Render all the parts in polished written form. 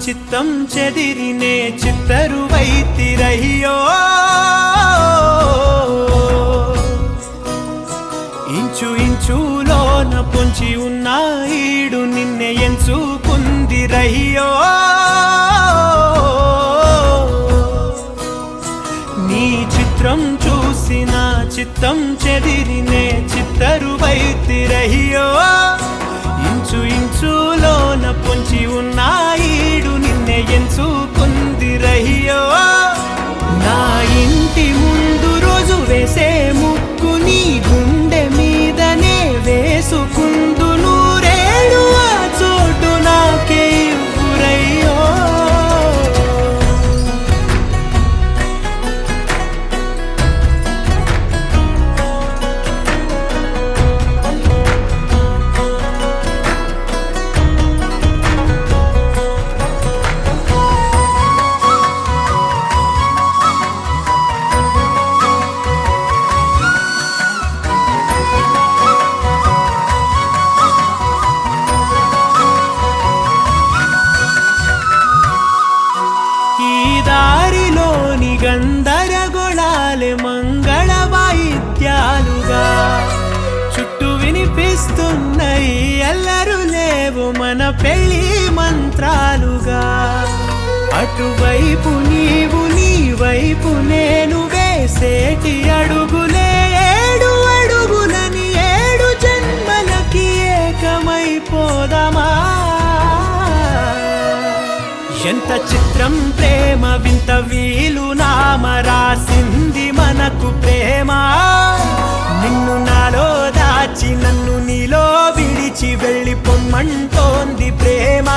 చిత్తం చెదిరినే చిత్తరువైతిరయ్యో ఇంచు ఇంచులోన పొంచి ఉన్న ఈడు నిన్నే ఎంచుకుందిరయ్యో నీ చిత్రం చూసిన చిత్తం చెదిరినే చిత్తరువైతిరయ్యో ఇంచు ఇంచులోన పొంచి ఉన్న ఈడు నిన్నే ఎంచుకుందిరయ్యో నా ఇంటి ముందు రోజు వేసే ముక్కు నీ గుండె మీదనే వేసుకుందు నూరేడు ఆ చోటు నాకే ఇవ్వురయ్యో గందరగోళాలే మంగళ వాయిద్యాలుగా చుట్టూ వినిపిస్తున్నాయి ఎల్లరు లేవు మన పెళ్లి మంత్రాలుగా అటువైపు నీవు నీ వైపు నేను వేసేటి అడుగులే ఏడు అడుగులని ఏడు జన్మలకి ఏకమైపోదామా ఎంత చిత్రం ప్రేమ వింత వీలు నామ రాసింది మనకు ప్రేమ నిన్ను నాలో దాచి నన్ను నీలో విడిచి వెళ్ళిపోమ్మంటోంది ప్రేమ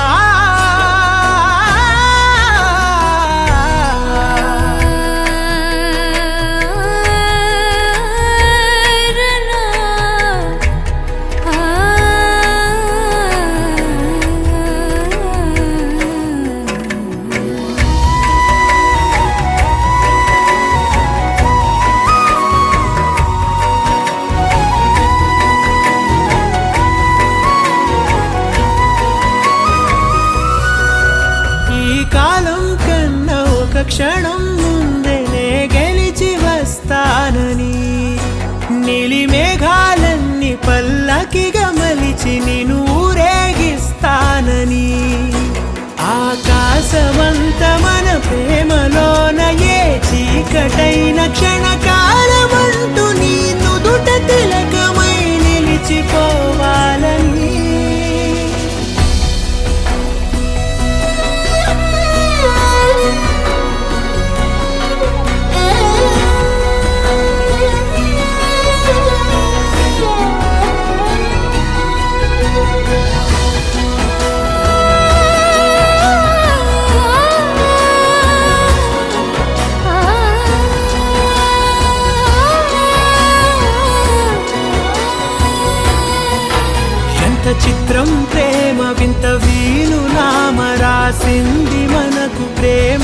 కాలం కన్నా ఒక క్షణం ముందేనే గెలిచి వస్తానని నీలి మేఘాలన్నీ పల్లకిగా మలిచి నిన్ను ఊరేగిస్తానని ఆకాశమంత మన ప్రేమలోన ఏ చీకటైన క్షణకాలమంటూ నీ నుదుట తిలకమై నిలిచిపోవాలని చిత్రం ప్రేమ వింత వీలు నామ రాసింది మనకు ప్రేమ